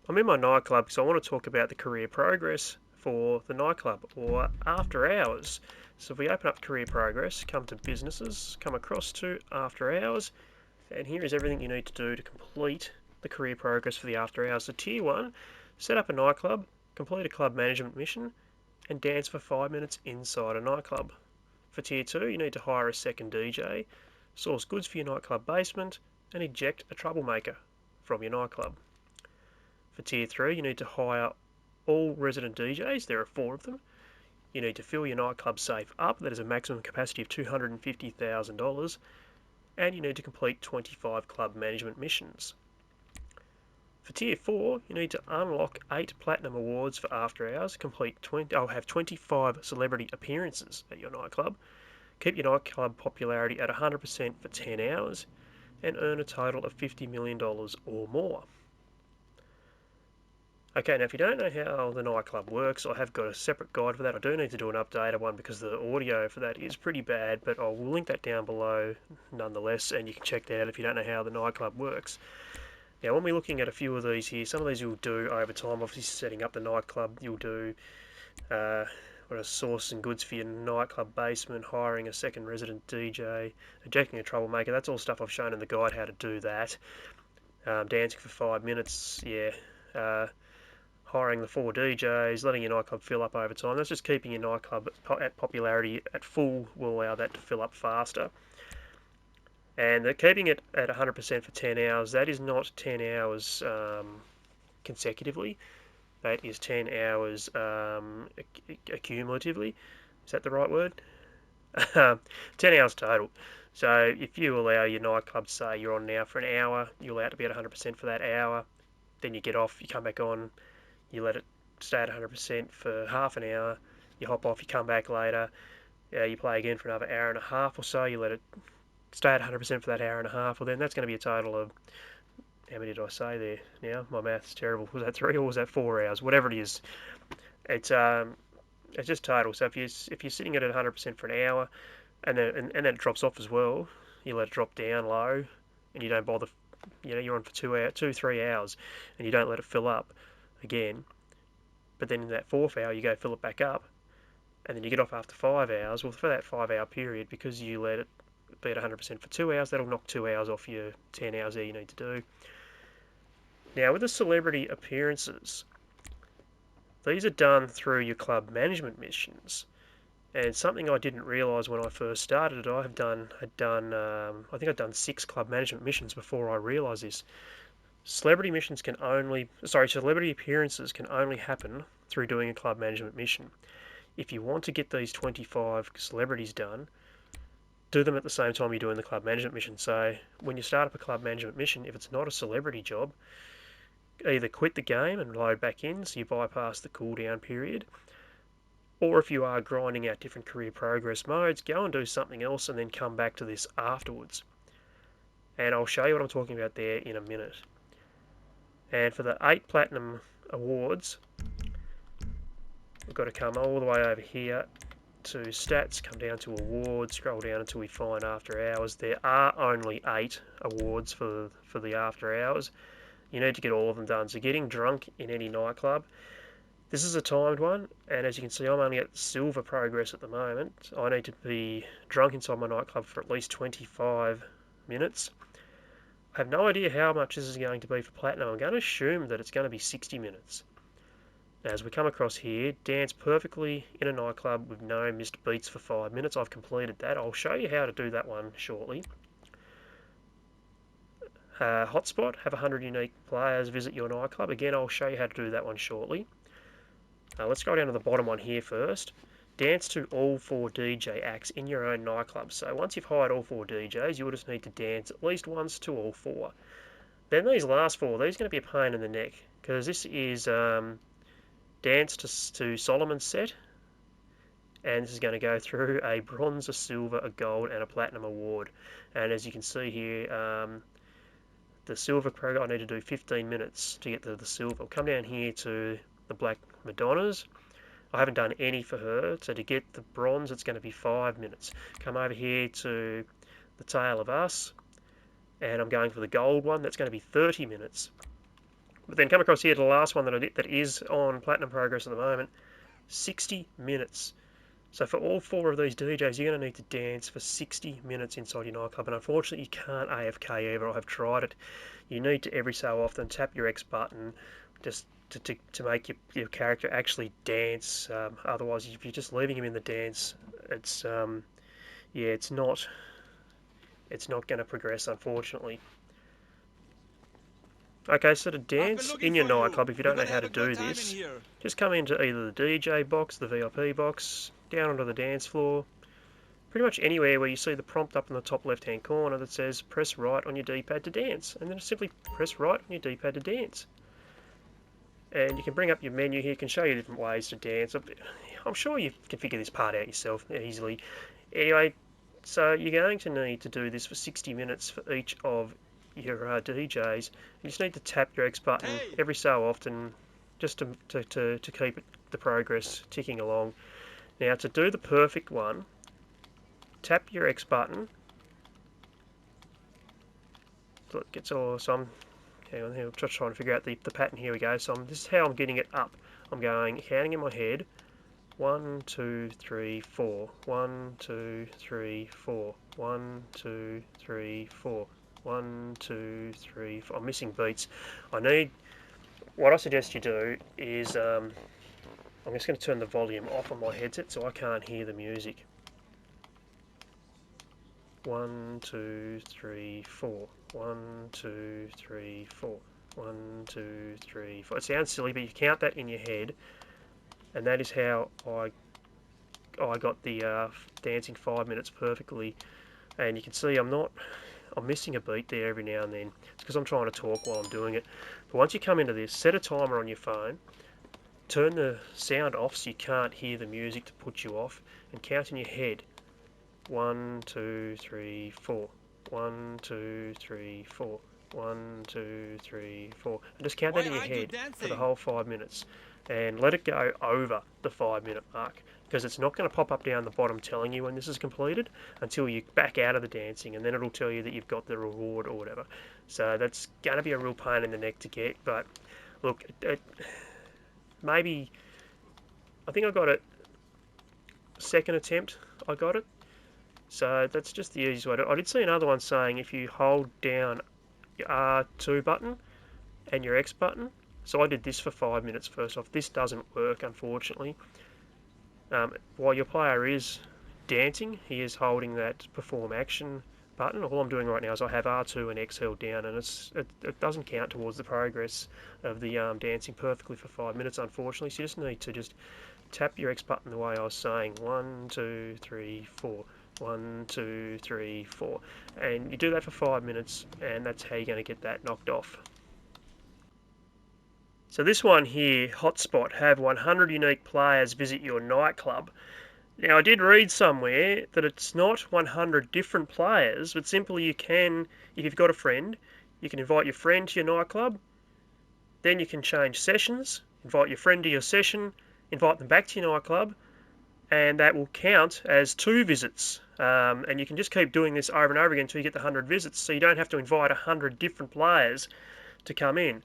I'm in my nightclub because I want to talk about the career progress for the nightclub or after hours. So if we open up career progress, come to businesses, come across to after hours, and here is everything you need to do to complete the career progress for the after hours. So tier 1, set up a nightclub, complete a club management mission, and dance for 5 minutes inside a nightclub. For tier 2, you need to hire a second DJ, source goods for your nightclub basement, and eject a troublemaker from your nightclub. For tier 3, you need to hire all resident DJs, there are 4 of them. You need to fill your nightclub safe up, that is a maximum capacity of $250,000, and you need to complete 25 club management missions. For tier 4, you need to unlock 8 platinum awards for after hours, have 25 celebrity appearances at your nightclub, keep your nightclub popularity at 100% for 10 hours, and earn a total of $50 million or more. Okay, now if you don't know how the nightclub works, I have got a separate guide for that. I do need to do an updated one because the audio for that is pretty bad, but I will link that down below nonetheless, and you can check that out if you don't know how the nightclub works. Now, when we're looking at a few of these here, some of these you'll do over time. Obviously, setting up the nightclub, you'll do source and goods for your nightclub basement, hiring a second resident DJ, ejecting a troublemaker. That's all stuff I've shown in the guide how to do that. Dancing for 5 minutes, yeah. Hiring the 4 DJs, letting your nightclub fill up over time. That's just keeping your nightclub at popularity at full will allow that to fill up faster. And keeping it at 100% for 10 hours, that is not 10 hours consecutively. That is 10 hours accumulatively. Is that the right word? 10 hours total. So if you allow your nightclub, say you're on now for an hour, you're allowed to be at 100% for that hour, then you get off, you come back on, you let it stay at 100% for half an hour, you hop off, you come back later, you play again for another hour and a half or so, you let it stay at 100% for that hour and a half, well then that's going to be a total of, how many did I say there now? My math's terrible. Was that 3 or was that 4 hours? Whatever it is. It's just total. So if you're sitting at 100% for an hour, and then it drops off as well, you let it drop down low, and you don't bother. You're on for 3 hours, and you don't let it fill up again. But then in that 4th hour, you go fill it back up, and then you get off after 5 hours. Well, for that 5-hour period, because you let it be at 100% for 2 hours, that'll knock 2 hours off your 10 hours there you need to do. Now, with the celebrity appearances, these are done through your club management missions. And something I didn't realise when I first started it, I think I'd done 6 club management missions before I realised this. Celebrity appearances can only happen through doing a club management mission. If you want to get these 25 celebrities done, do them at the same time you're doing the club management mission. So when you start up a club management mission, if it's not a celebrity job, either quit the game and load back in so you bypass the cooldown period, or if you are grinding out different career progress modes, go and do something else and then come back to this afterwards. And I'll show you what I'm talking about there in a minute. And for the 8 platinum awards, we've got to come all the way over here to stats, come down to awards, scroll down until we find after hours. There are only 8 awards for the after hours. You need to get all of them done. So getting drunk in any nightclub, this is a timed one, and as you can see, I'm only at silver progress at the moment. I need to be drunk inside my nightclub for at least 25 minutes. I have no idea how much this is going to be for platinum. I'm going to assume that it's going to be 60 minutes. As we come across here, dance perfectly in a nightclub with no missed beats for 5 minutes. I've completed that. I'll show you how to do that one shortly. Hotspot, have 100 unique players visit your nightclub. Again, I'll show you how to do that one shortly. Let's go down to the bottom one here first. Dance to all 4 DJ acts in your own nightclub. So once you've hired all 4 DJs, you'll just need to dance at least once to all 4. Then these last 4, these are going to be a pain in the neck, because this is dance to Solomon's set, and this is going to go through a bronze, a silver, a gold, and a platinum award. And as you can see here, the silver program, I need to do 15 minutes to get to the silver. I'll come down here to the Black Madonnas. I haven't done any for her, so to get the bronze, it's going to be 5 minutes. Come over here to the Tale of Us, and I'm going for the gold one. That's going to be 30 minutes. But then come across here to the last one that I did, that is on Platinum Progress at the moment, 60 minutes. So for all 4 of these DJs, you're going to need to dance for 60 minutes inside your nightclub. And unfortunately, you can't AFK either. I have tried it. You need to, every so often, tap your X button just to make your character actually dance. Otherwise, if you're just leaving him in the dance, it's yeah, it's not going to progress, unfortunately. Okay, so to dance in your nightclub, if you don't know how to do this, just come into either the DJ box, the VIP box, down onto the dance floor, pretty much anywhere where you see the prompt up in the top left-hand corner that says press right on your D-pad to dance, and then simply press right on your D-pad to dance. And you can bring up your menu here, can show you different ways to dance. I'm sure you can figure this part out yourself easily. Anyway, so you're going to need to do this for 60 minutes for each of your DJs. You just need to tap your X button every so often just to keep the progress ticking along. Now, to do the perfect one, tap your X button. So it gets all. So I'm just trying to figure out the pattern. Here we go. So this is how I'm getting it up. I'm going counting in my head. 1, 2, 3, 4. 1, 2, 3, 4. 1, 2, 3, 4. 1, 2, 3, 4. I'm missing beats. What I suggest you do is I'm just going to turn the volume off on my headset so I can't hear the music. 1, 2, 3, 4. 1, 2, 3, 4. 1, 2, 3, 4. It sounds silly, but you count that in your head, and that is how I got the dancing 5 minutes perfectly. And you can see I'm missing a beat there every now and then. It's because I'm trying to talk while I'm doing it. But once you come into this, set a timer on your phone, turn the sound off so you can't hear the music to put you off, and count in your head. 1, 2, 3, 4. 1, 2, 3, 4. 1, 2, 3, 4. And just count that in your head for the whole 5 minutes. And let it go over the 5-minute mark, because it's not going to pop up down the bottom telling you when this is completed until you back out of the dancing, and then it'll tell you that you've got the reward or whatever. So that's going to be a real pain in the neck to get. But look, maybe I think I got it second attempt. I got it. So that's just the easiest way. I did see another one saying if you hold down your R2 button and your X button. So I did this for 5 minutes first off. This doesn't work, unfortunately. While your player is dancing, he is holding that perform action button. All I'm doing right now is I have R2 and X held down, and it doesn't count towards the progress of the dancing perfectly for 5 minutes, unfortunately. So you just need to just tap your X button the way I was saying. 1, 2, 3, 4. 1, 2, 3, 4. And you do that for 5 minutes, and that's how you're going to get that knocked off. So this one here, Hotspot, have 100 unique players visit your nightclub. Now I did read somewhere that it's not 100 different players, but simply you can, if you've got a friend, you can invite your friend to your nightclub, then you can change sessions, invite your friend to your session, invite them back to your nightclub, and that will count as 2 visits. And you can just keep doing this over and over again until you get the 100 visits, so you don't have to invite 100 different players to come in.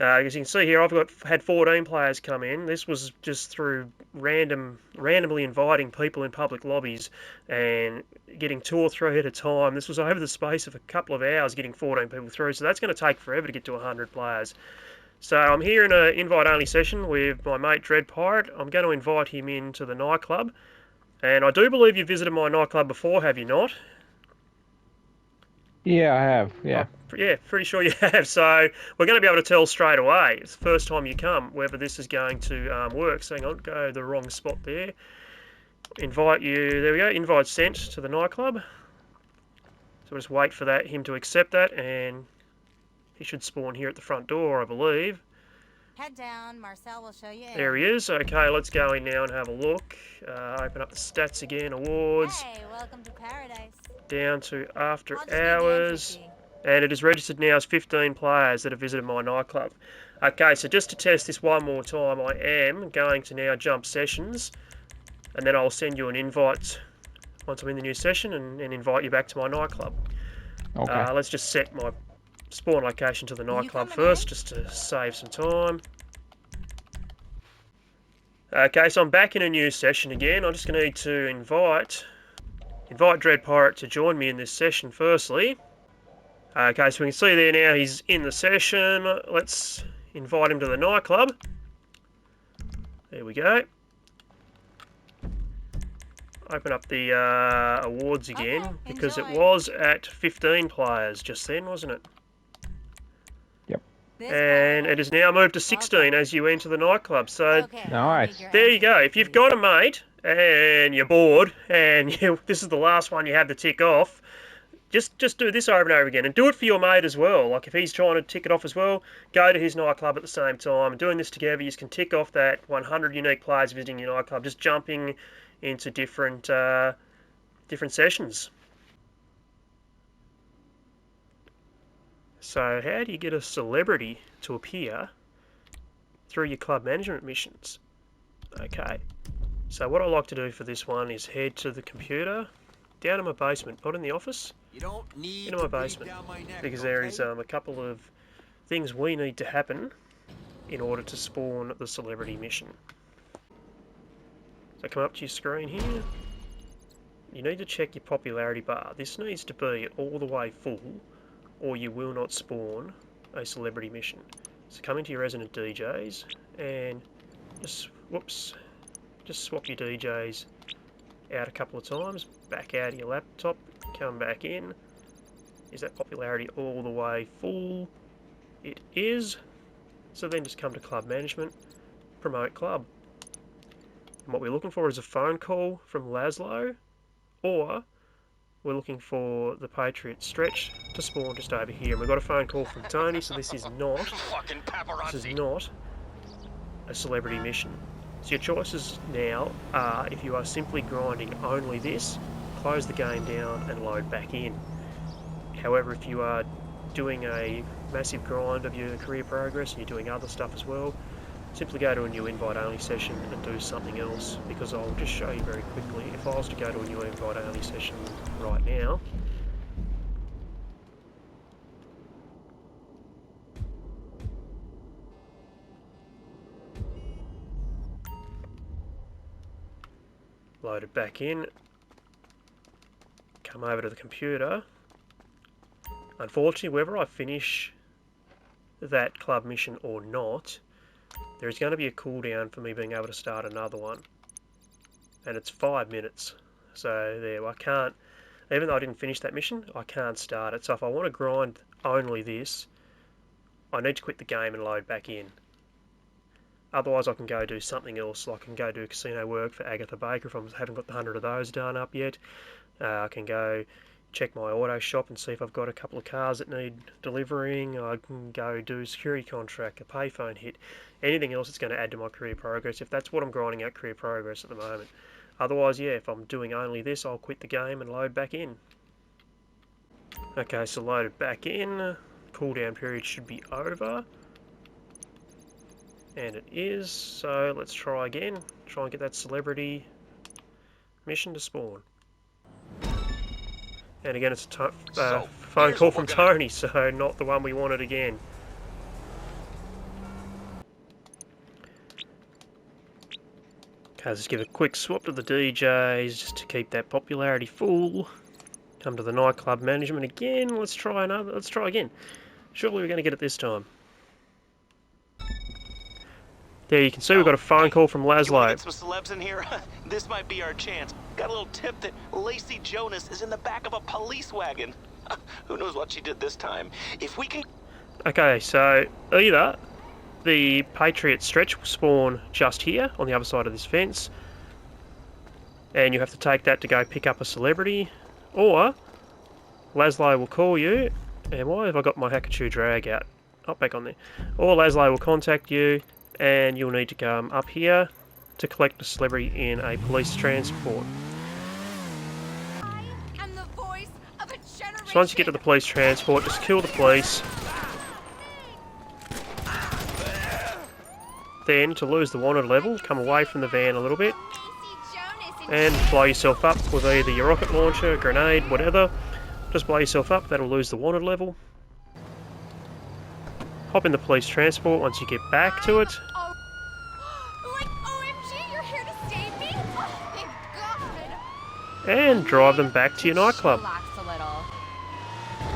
As you can see here, I've had 14 players come in. This was just through randomly inviting people in public lobbies and getting 2 or 3 at a time. This was over the space of a couple of hours getting 14 people through, so that's going to take forever to get to 100 players. So I'm here in an invite-only session with my mate Dread Pirate. I'm going to invite him into the nightclub. And I do believe you visited my nightclub before, have you not? Yeah, I have, yeah. Yeah, pretty sure you have. So we're going to be able to tell straight away, it's the first time you come, whether this is going to work. So hang on, go the wrong spot there. Invite you, there we go, invite sent to the nightclub. So we'll just wait for him to accept that, and he should spawn here at the front door, I believe. Head down, Marcel will show you in. There he is. Okay, let's go in now and have a look. Open up the stats again, awards. Hey, welcome to paradise. Down to after hours. And it is registered now as 15 players that have visited my nightclub. Okay, so just to test this one more time, I am going to now jump sessions, and then I'll send you an invite once I'm in the new session and invite you back to my nightclub. Okay. Let's just set my spawn location to the You nightclub coming first, in? just to save some time. Okay, so I'm back in a new session again. I'm just going to need to invite Dread Pirate to join me in this session firstly. Okay, so we can see there now he's in the session. Let's invite him to the nightclub. There we go. Open up the awards again, Okay, because it enjoy. was at 15 players just then, wasn't it? Yep. This And way. it is now moved to 16 as you enter the nightclub. So Okay, I'll need Nice. your there you go. entry, If you've please. got a mate and you're bored and this is the last one you have to tick off, just do this over and over again, and do it for your mate as well. Like if he's trying to tick it off as well, go to his nightclub at the same time. Doing this together, you can tick off that 100 unique players visiting your nightclub, just jumping into different sessions. So how do you get a celebrity to appear through your club management missions? Okay, so what I like to do for this one is head to the computer, down in my basement, not in the office, You don't need into my to breathe basement, down my neck, because there okay? is a couple of things we need to happen in order to spawn the celebrity mission. So come up to your screen here. You need to check your popularity bar. This needs to be all the way full, or you will not spawn a celebrity mission. So come into your resident DJs and just swap your DJs out a couple of times, back out of your laptop, come back in. Is that popularity all the way full? It is. So then just come to club management, promote club. And what we're looking for is a phone call from Laszlo, or we're looking for the Patriot Stretch to spawn just over here. And we've got a phone call from Tony, so this is not a celebrity mission. So your choices now are, if you are simply grinding only this, close the game down and load back in. However, if you are doing a massive grind of your career progress and you're doing other stuff as well, simply go to a new invite only session and do something else, because I'll just show you very quickly. If I was to go to a new invite only session right now, load it back in, come over to the computer. Unfortunately, whether I finish that club mission or not, there is going to be a cooldown for me being able to start another one, and it's 5 minutes. So there, I can't, even though I didn't finish that mission, I can't start it. So if I want to grind only this, I need to quit the game and load back in. Otherwise I can go do something else. I can go do casino work for Agatha Baker if I haven't got the 100 of those done up yet. I can go check my auto shop and see if I've got a couple of cars that need delivering. I can go do a security contract, a payphone hit, anything else that's going to add to my career progress, if that's what I'm grinding out career progress at the moment. Otherwise, yeah, if I'm doing only this, I'll quit the game and load back in. Okay, so loaded back in. Cooldown period should be over. And it is, so let's try again. Try and get that celebrity mission to spawn. And again, it's a phone call from Tony, so not the one we wanted again. Okay, let's give a quick swap to the DJs just to keep that popularity full. Come to the nightclub management again. Let's try again. Surely we're going to get it this time. There you can see we've got a phone call from You wanna Laszlo. get some celebs in here? This might be our chance. Got a little tip that Lacey Jonas is in the back of a police wagon. Who knows what she did this time? If we can... Okay, so either the Patriot Stretch will spawn just here on the other side of this fence, and you have to take that to go pick up a celebrity, or Laszlo will call you, and why have I got my Hakachu drag out? Oh, back on there. Or Laszlo will contact you, and you'll need to come up here to collect a celebrity in a police transport. I am the voice of a generation. So once you get to the police transport, just kill the police. Then, to lose the wanted level, come away from the van a little bit and blow yourself up with either your rocket launcher, grenade, whatever. Just blow yourself up, that'll lose the wanted level. hop in the police transport once you get back to it, Oh, like OMG, you're here to save me? Oh, thank God. and drive them back to your nightclub. Relax a little.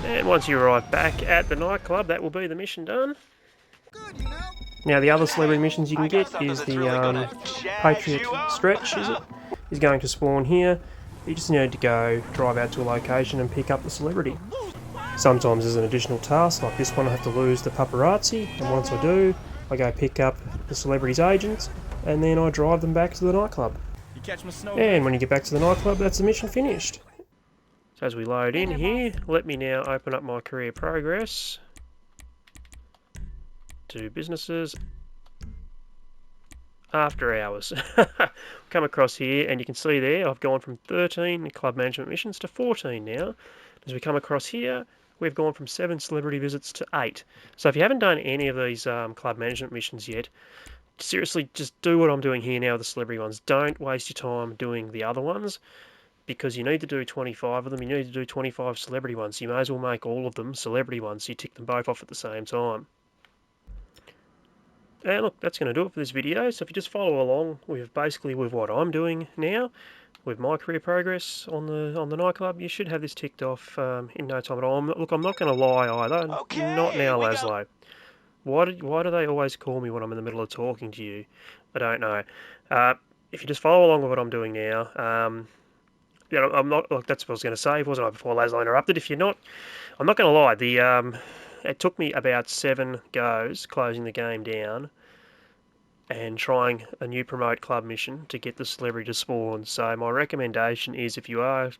And once you arrive back at the nightclub, that will be the mission done. Now the other celebrity missions you can get is the Patriot Stretch, is going to spawn here. You just need to go drive out to a location and pick up the celebrity. Sometimes there's an additional task, like this one I have to lose the paparazzi, and once I do, I go pick up the celebrity's agents, and then I drive them back to the nightclub. And when you get back to the nightclub, that's the mission finished. So as we load in here, let me now open up my career progress. To businesses. After hours. Come across here and you can see there I've gone from 13 club management missions to 14 now. As we come across here, we've gone from 7 celebrity visits to 8. So if you haven't done any of these club management missions yet, seriously just do what I'm doing here now with the celebrity ones. Don't waste your time doing the other ones, because you need to do 25 of them. You need to do 25 celebrity ones. You may as well make all of them celebrity ones so you tick them both off at the same time. And look, that's going to do it for this video. So if you just follow along with what I'm doing now, with my career progress on the nightclub, you should have this ticked off in no time at all. Look, I'm not going to lie either. Okay, Not now, Laszlo. Why do they always call me when I'm in the middle of talking to you? I don't know. If you just follow along with what I'm doing now, you know, I'm not. Look, that's what I was going to say, wasn't I? Before Laszlo interrupted. If you're not, I'm not going to lie. It took me about 7 goes closing the game down and trying a new promote club mission to get the celebrity to spawn. So my recommendation is, if you are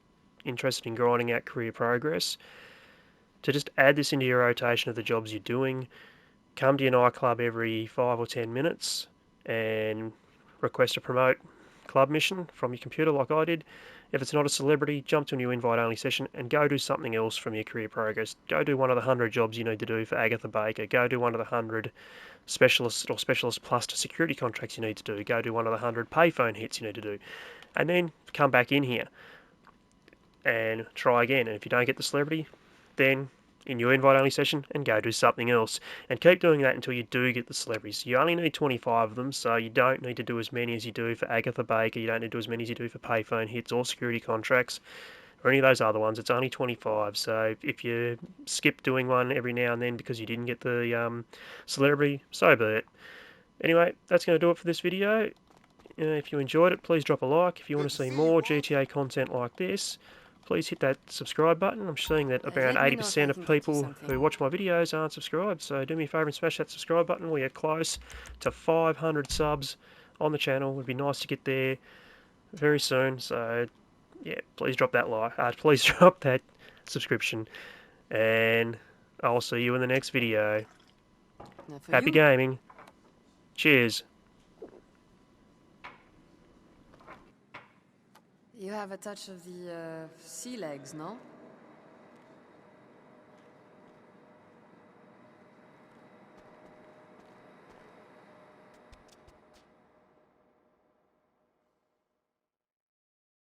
interested in grinding out career progress, to just add this into your rotation of the jobs you're doing. Come to your nightclub every 5 or 10 minutes and request a promote club mission from your computer like I did. If it's not a celebrity, jump to a new invite-only session and go do something else from your career progress. Go do one of the 100 jobs you need to do for Agatha Baker. Go do one of the 100 specialist or specialist plus to security contracts you need to do. Go do one of the 100 payphone hits you need to do. And then come back in here and try again. And if you don't get the celebrity, then in your invite-only session and go do something else. And keep doing that until you do get the celebrities. You only need 25 of them, so you don't need to do as many as you do for Agatha Baker. You don't need to do as many as you do for payphone hits or security contracts or any of those other ones. It's only 25, so if you skip doing one every now and then because you didn't get the celebrity, so be it. Anyway, that's going to do it for this video. If you enjoyed it, please drop a like. If you want to see more GTA content like this, please hit that subscribe button. I'm seeing that around 80% of people who watch my videos aren't subscribed, so do me a favour and smash that subscribe button. We are close to 500 subs on the channel. It would be nice to get there very soon, so yeah, please drop that like, please drop that subscription, and I'll see you in the next video. Happy gaming. Cheers. You have a touch of the sea legs, no?